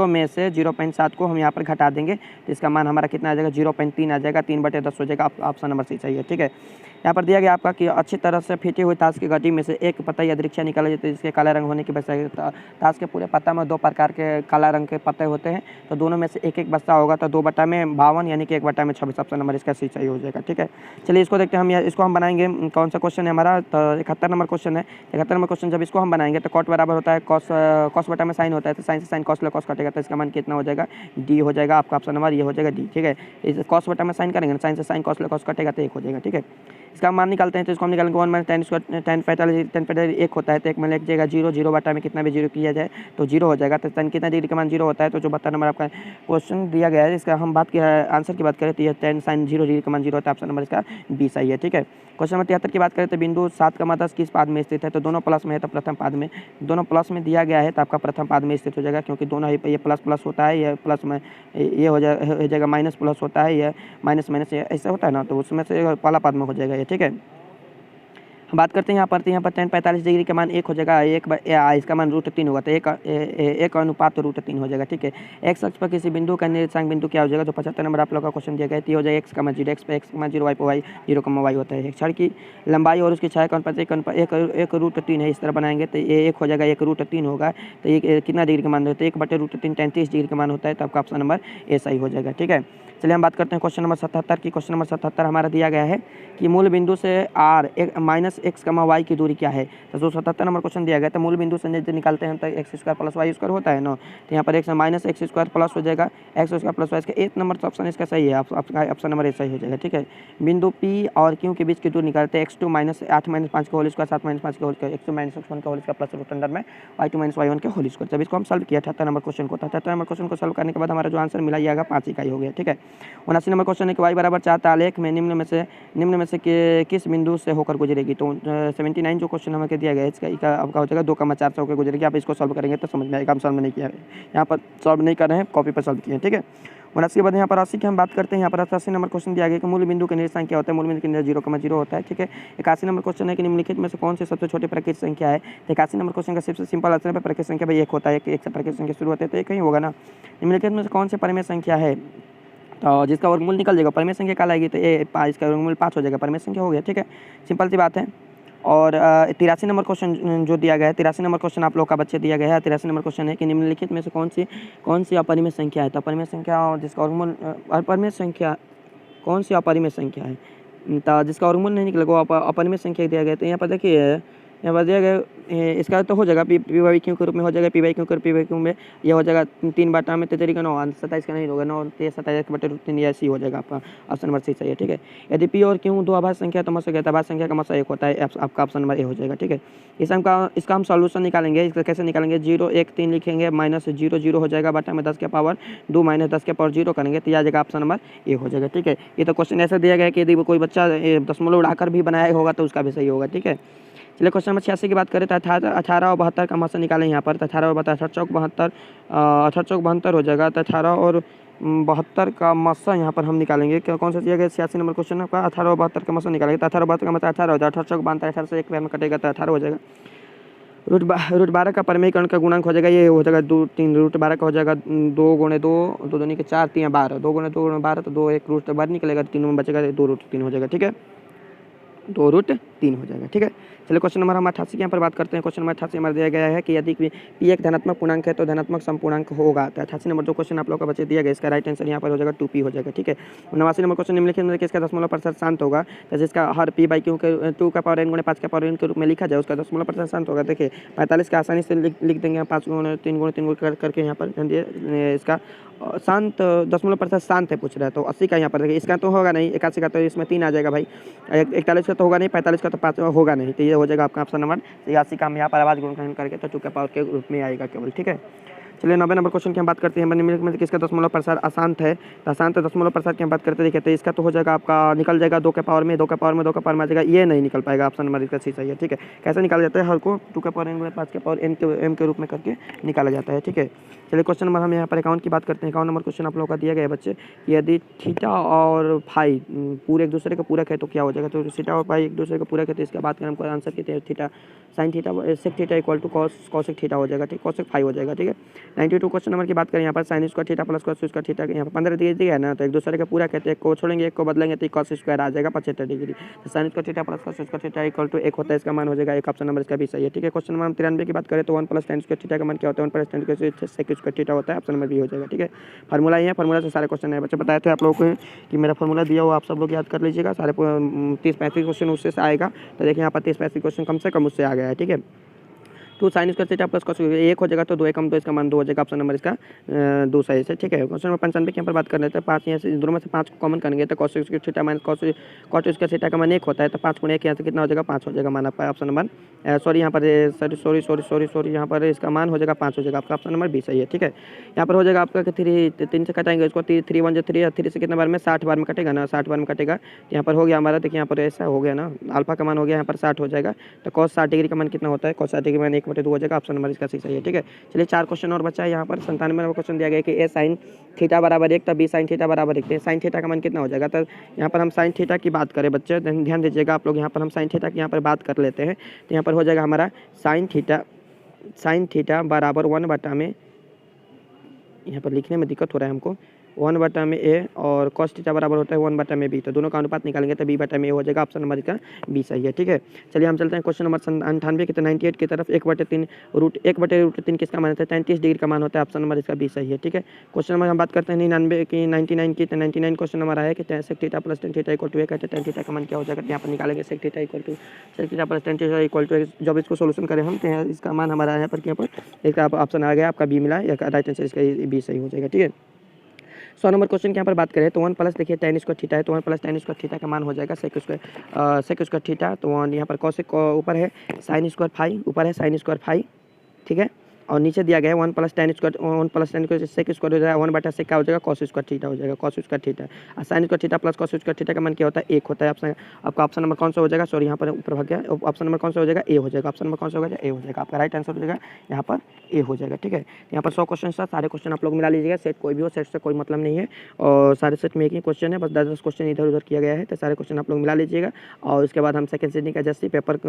में से 0.7 को हम यहाँ पर घटा देंगे, तो इसका मान हमारा कितना आ जाएगा, 0.3 आ जाएगा, 3/10 हो जाएगा, ऑप्शन नंबर सही है। ठीक है, यहाँ पर दिया गया आपका कि अच्छी तरह से फिटी हुई ताश की गड्डी में से एक पत्ता या दृक्षा निकाला जाता है, जिसके काला रंग होने की वजह से ताश के पूरे पत्ता में 2 प्रकार के काला रंग के पत्ते होते हैं, तो दोनों में से एक एक बस्ता होगा, तो 2/52 यानी कि 1/26, ऑप्शन नंबर इसका सही हो जाएगा। ठीक है, चलिए इसको देखते हैं हम, इसको हम बनाएंगे, कौन सा क्वेश्चन है हमारा, तो 71 नंबर क्वेश्चन है। 71 नंबर क्वेश्चन जब इसको हम बनाएंगे तो कॉट बराबर होता है कॉस बटा में साइन होता है, तो साइन से साइन कॉस कटेगा, तो इसका मान कितना हो जाएगा, डी हो जाएगा, आपका ऑप्शन नंबर ये हो जाएगा डी। ठीक है, इस कॉस बटा में साइन करेंगे, साइन से साइन कॉस कटेगा, तो 1 हो जाएगा। ठीक है, इसका मान निकालते हैं, तो इसको हम निकालेंगे 1 - 10² 10 1 होता है, तो 1 में लिख जाएगा 0, 0 बटा में कितना भी 0 किया जाए तो 0 हो जाएगा, तो tan कितना डिग्री का मान 0 होता है, तो जो 72 नंबर आपका क्वेश्चन दिया गया है, इसका हम बात की आंसर की बात करें तो यह tan sin 0 डिग्री का मान 0 होता है, ऑप्शन नंबर इसका बी सही है। ठीक है, क्वेश्चन नंबर 73 की बात करें तो बिंदु 7, 10 किस पाद में स्थित है, तो दोनों प्लस में है, तो प्रथम पाद में, दोनों प्लस में दिया गया है, तो आपका प्रथम पाद में स्थित हो जाएगा, क्योंकि दोनों ये प्लस प्लस होता है, ये प्लस में ये हो जाएगा माइनस प्लस होता है, ये माइनस माइनस ऐसा होता है ना, तो उसमें से पहला पाद में हो जाएगा ये। ठीक है, हम बात करते हैं यहाँ पर, तो यहाँ पर tan 45 डिग्री का मान 1 हो जाएगा, इसका मान √3 होगा, तो 1 अनुपात √3 हो जाएगा। ठीक है, एक्स अक्ष पर किसी बिंदु का निर्देशांक बिंदु क्या हो जाएगा, तो 75 नंबर आप लोग का क्वेश्चन दिया गया है, तो हो जाएगा x, 0 x पे x, 0 y पे y, 0, y होता है। एक क्षण की लंबाई और उसकी छाया का अनुपात 1 √3 है, इस तरह बनाएंगे तो ये 1 हो जाएगा, 1 √3 होगा, तो ये कितना डिग्री का मान होता है, 1/√3 33 डिग्री का मान होता है, तो आपका ऑप्शन नंबर ए सही हो जाएगा। ठीक है, चलिए हम बात करते हैं क्वेश्चन नंबर 77 की। क्वेश्चन नंबर 77 हमारा दिया गया है कि मूल बिंदु से r एक्स कमा वाई की दूरी क्या है। तो 277 नंबर क्वेश्चन दिया गया। तो मूल बिंदु से यदि निकालते हैं तो X square plus Y square होता है ना, तो यहाँ पर X minus X square plus हो जाएगा एक्स स्क्वायर प्लस वाई। इसका 1 नंबर तो ऑप्शन इसका सही है, ऑप्शन नंबर ए सही हो जाएगा। ठीक है, बिंदु पी और क्यू के बीच की दूरी निकालते हैं x2 माइनस 8 माइनस 5 का होल स्क्वायर 7 माइनस 5 का whole square x2 minus x1 का whole square plus root under में y2 माइनस y1 के होल स्क्वायर। जब इसको हम सॉल्व किया 78 नंबर क्वेश्चन को, 78 नंबर क्वेश्चन को सॉल्व करने के बाद हमारा जो आंसर मिला जाएगा 5 इकाई हो गया। ठीक है, 79 नंबर क्वेश्चन है कि y बराबर 4 तालेख में निम्न में से किस बिंदु से होकर गुजरेगी। तो 79 जो क्वेश्चन हमें दिया गया है इसका आपका हो जाएगा 2,4 से होकर गुजरेगी। आप इसको सॉल्व करेंगे तो समझ में आएगा। हम सॉल्व नहीं किया है, यहाँ पर सॉल्व नहीं कर रहे हैं, कॉपी पर सॉल्व किए हैं। ठीक है, 79 के बाद यहाँ पर 80 की हम बात करते हैं। यहाँ पर 80 नंबर क्वेश्चन दिया गया कि मूल बिंदु के निर्देशांक क्या होता है। मूल बिंदु के निर्देशांक 0,0 होता है। ठीक है, 81 नंबर क्वेश्चन है कि निम्नलिखित में से कौन सी सबसे छोटी प्राकृतिक संख्या है। तो 81 नंबर क्वेश्चन का सबसे सिंपल आंसर है प्राकृतिक संख्या भाई 1 होता है। एक से प्राकृतिक संख्या शुरू होती है तो एक ही होगा ना। निम्नलिखित में से कौन सी परिमेय संख्या है तो जिसका वर्गमूल निकल जाएगा, परिमेय संख्या क्या लाएगी तो इसका वर्गमूल 5 हो जाएगा, परिमेय संख्या हो गया। ठीक है, सिंपल सी बात है। और 83 नंबर क्वेश्चन जो दिया गया है, 83 नंबर क्वेश्चन आप लोग का बच्चे दिया गया है। 83 नंबर क्वेश्चन है कि निम्नलिखित में से कौन सी अपरिमेय संख्या है। तो अपरिमेय संख्या और जिसका वर्गमूल अपरिमेय संख्या कौन सी अपरिमेय संख्या है तो जिसका वर्गमूल नहीं निकलेगा वो अपरिमेय संख्या दिया गया। तो यहाँ पर देखिए, यहाँ पर दिया गया इसका तो हो जाएगा पी वाई क्यू के रूप में हो जाएगा, पी वाई क्यू के पी वाई क्यू में ये हो जाएगा 3 बटा में 33 का 9 27 का नहीं होगा 9 27 बटे √3 ऐसी हो जाएगा आपका ऑप्शन नंबर सी सही है। ठीक है, यदि पी और क्यू दो अभाज्य संख्या तो मस अभाज्य संख्या का मसा 1 होता है, आपका ऑप्शन नंबर ए हो जाएगा। ठीक है, इसका हम सॉल्यूशन निकालेंगे। इसका कैसे निकालेंगे, 0 1 3 लिखेंगे, माइनस 0 0 हो जाएगा, बटा में 10 के पावर 2 माइनस 10 के पावर 0 करेंगे तो आ जाएगा ऑप्शन नंबर ए हो जाएगा। ठीक है, ये तो क्वेश्चन ऐसा दिया गया है कि यदि कोई बच्चा दशमलव उड़ाकर भी बनाया होगा तो उसका भी सही होगा। ठीक है, चलिए क्वेश्चन नंबर 86 की बात करें तो 18 और 72 का मसा निकालें। यहाँ पर 18 और 72 चौक 72 हो जाएगा। तो 18 और 72 का मसा यहाँ पर हम निकालेंगे। कौन सा दिया गया 86 नंबर क्वेश्चन का 18 और 72 का मसा निकालेंगे। तो 18 और 72 का मसा 18 हो जाएगा। 18 चौक 72 18 से एक पैर में कटेगा तो 18 हो जाएगा। रूट 12 का परिमेयकरण का गुणांक हो जाएगा, ये हो जाएगा 2 3 रूट 12 का हो जाएगा 2 गुणे 2 2 दूनी के 4 3 12 2 गुणे 2 12 तो 2 1 रूट 12 निकलेगा, तीनों में बचेगा 2 रूट 3 हो जाएगा। ठीक है, 2 रूट 3 हो जाएगा। ठीक है, चलिए क्वेश्चन नंबर हम 88 के यहाँ पर बात करते हैं। क्वेश्चन नंबर 88 हमारा दिया गया है कि यदि पी एक धनात्मक पूर्णांक है तो धनात्मक समपूर्णांक होगा। तो 88 नंबर जो क्वेश्चन आप लोग का बच्चे दिया गया इसका राइट आंसर यहाँ पर हो जाएगा 2p हो जाएगा। ठीक है, 89 नंबर क्वेश्चन निम्नलिखित में किसका दशमलव प्रतिशत शांत होगा। तो जिसका हर p बाई क्यू के 2 का पावर n गुणे 5 का पावर n के रूप में लिखा जाए उसका दशमलव प्रतिशत शांत होगा। देखिए 45 का आसानी से लिख देंगे 5 गुणे 3 गुणे 3 गुणे करके यहाँ पर इसका शांत दशमलव प्रतिशत शांत है पूछ रहा है। तो 80 का यहाँ पर देखिए, इसका तो होगा नहीं, 81 का तो इसमें 3 आ जाएगा भाई, 41 का तो होगा नहीं, 45 का तो 5 होगा नहीं, तो ये हो जाएगा आपका ऑप्शन नंबर 83 का। हम यहाँ पर आवाज गुणन करके तो 2 के पावर के रूप में आएगा केवल। ठीक है, चलिए 90 नंबर क्वेश्चन की हम बात करते हैं। निम्नलिखित में किसका दशमलव प्रसार अशांत है। तो अशांत दशमलव प्रसार की हम बात करते हैं। देखिए तो इसका तो हो जाएगा आपका निकल जाएगा 2 के पावर में 2 के पावर में 2 के पावर में आ जाएगा, ये नहीं निकल पाएगा, ऑप्शन नंबर इसका सी सही है। ठीक है, कैसे निकाला जाता है, हर को 2 के पावर n 5 के पावर m के रूप में करके निकाला जाता है। ठीक है, चलिए क्वेश्चन नंबर हम यहाँ पर 51 की बात करते हैं। 51 नंबर क्वेश्चन आप लोगों का दिया गया है बच्चे, यदि थीटा और फाई पूरे एक दूसरे का पूरक है तो क्या हो जाएगा। तो थीटा और फाई एक दूसरे का पूरक है तो इसका बात करें हमको आंसर कितने हैं, theta sine theta sec theta equal to cosec theta हो जाएगा। ठीक, कॉसेक फाई हो जाएगा। ठीक है, 92 क्वेश्चन नंबर की बात करें यहाँ पर sign square theta plus cos square theta यहाँ पर 15 डिग्री दिया है ना, तो एक दूसरे का पूरा कहते हैं, एक को छोड़ेंगे एक को बदलेंगे तो कॉस स्क्वायर आ जाएगा 75 डिग्री। तो sine square theta plus cos square theta equal to 1 होता है, इसका मान हो जाएगा 1, ऑप्शन नंबर इसका भी सही है। ठीक है, क्वेश्चन नंबर 93 की बात करें तो 1 + tan स्क्वायर थीटा का मान क्या होता है, 1 + tan स्क्वायर थीटा होता है, ऑप्शन नंबर बी हो जाएगा। ठीक है, फार्मूला ये है, फार्मूला से सारे क्वेश्चन है बच्चे बताए थे आप लोगों को कि मेरा फार्मूला दिया हुआ आप सब लोग याद कर लीजिएगा। सारे 30-35 क्वेश्चन उससे आएगा। तो देखिए यहाँ पर 30-35 क्वेश्चन कम से कम उससे आ गया है। ठीक है, 2 sign square theta plus cos 1 हो जाएगा तो 2 एकम तो इसका मान 2 हो जाएगा, ऑप्शन नंबर इसका 2 सही है। ठीक है, क्वेश्चन नंबर 95 के यहाँ पर बात कर रहे थे 5 यहाँ से दोनों में से 5 को कॉमन करेंगे तो cos square theta minus cot square theta का मान 1 होता है, तो 5 गुणे 1 यहाँ से कितना हो जाएगा 5 हो जाएगा मान आपका ऑप्शन नंबर सॉरी यहाँ पर सॉरी यहाँ पर इसका मान हो जाएगा 5 हो जाएगा, आपका ऑप्शन नंबर बी सही है। ठीक है, यहाँ पर हो जाएगा आपका 3 से कटाएंगे इसको 3 1 3 3 से कितना बार में 60 बार में कटेगा ना, 60 बार में कटेगा तो यहाँ पर हो गया हमारा। देखिए यहाँ पर ऐसा हो गया ना, अल्फा का मान हो गया यहाँ पर 60 हो जाएगा, तो कॉस 60 डिग्री का मान कितना होता है, कॉस 60 डिग्री मान 1/2 हो जाएगा, ऑप्शन नंबर इसका सही है। ठीक है, चलिए 4 क्वेश्चन और बचा है। यहाँ पर 97 नंबर क्वेश्चन दिया गया कि ए साइन थीटा बराबर 1 तब बी साइन थीटा बराबर 1, साइन थीटा का मान कितना हो जाएगा। तो यहाँ पर हम साइन थीटा की बात करें बच्चे, ध्यान दीजिएगा आप लोग, यहाँ पर हम साइन थीटा की यहाँ पर बात कर लेते हैं। तो यहाँ पर हो जाएगा हमारा साइन थीटा बराबर 1 बटा में, यहाँ पर लिखने में दिक्कत हो रहा है हमको, 1/a और cos थीटा बराबर होता है 1/b। तो दोनों का अनुपात निकालेंगे तो b/a हो जाएगा। ऑप्शन नंबर इसका बी सही है। ठीक है, चलिए हम चलते हैं क्वेश्चन नंबर 98 की। तो 98 की तरफ 1/3 किसका मान होता है? 33 डिग्री का मान होता है। ऑप्शन नंबर इसका बी सही है। ठीक है, क्वेश्चन नंबर हम बात करते हैं 99 की 99 की। तो 99 क्वेश्चन नंबर आया कि sec theta plus tan theta equal to a कहते हैं tan थीटा का मान क्या हो जाएगा? यहाँ पर निकालेंगे sec theta equal to sec theta plus tan theta equal to. जब इसको सोल्यूशन करें हम तो इसका मान हमारा यहाँ पर इसका ऑप्शन आ गया आपका बी मिला, या राइट आंसर इसका बी सही हो जाएगा। ठीक है, 100 नंबर क्वेश्चन के यहाँ पर बात करें तो 1 प्लस देखिए tan स्क्वायर थीटा है, तो 1 प्लस tan स्क्वायर थीटा का मान हो जाएगा sec स्क्वायर थीटा। तो यहाँ पर cos ऊपर है, sin स्क्वायर फाई ऊपर है, sin स्क्वायर फाई। ठीक है, और नीचे दिया गया है 1 plus tan square sec square हो जाएगा 1/sec क्या हो जाएगा? cos स्क्वायर थीटा हो जाएगा, cos स्क्वायर थीटा। और sin square theta plus cos square theta का मान क्या होता है? 1 होता है। आपका ऑप्शन नंबर कौन सा हो जाएगा? सॉरी यहाँ पर ऊपर भाग गया। ऑप्शन नंबर कौन सा हो जाएगा? ए हो जाएगा। ऑप्शन नंबर कौन सा होगा? ए हो जाएगा। आपका राइट आंसर हो जाएगा यहाँ पर ए हो जाएगा। ठीक है, यहाँ पर 100 क्वेश्चन था, सारे क्वेश्चन आप लोग मिला लीजिएगा। सेट कोई भी हो, सेट से कोई मतलब नहीं है, और सारे सेट में एक ही क्वेश्चन है, बस 10-10 क्वेश्चन इधर उधर किया गया है। तो सारे क्वेश्चन आप लोग मिला लीजिएगा, और उसके बाद हम सेकंड सीटिंग का जैसे पेपर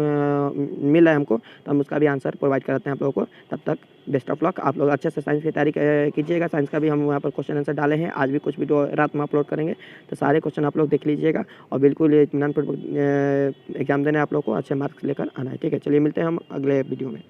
मिला है हमको, तो हम उसका भी आंसर प्रोवाइड कराते हैं आप लोगों को। तब तक बेस्ट ऑफ लक। आप लोग अच्छे से साइंस की तैयारी कीजिएगा। साइंस का भी हम वहाँ पर क्वेश्चन आंसर डाले हैं, आज भी कुछ वीडियो रात में अपलोड करेंगे, तो सारे क्वेश्चन आप लोग देख लीजिएगा, और बिल्कुल इत्मीनान पूर्वक एग्जाम देने आप लोग को अच्छे मार्क्स लेकर आना है। ठीक है, चलिए मिलते हैं हम अगले वीडियो में।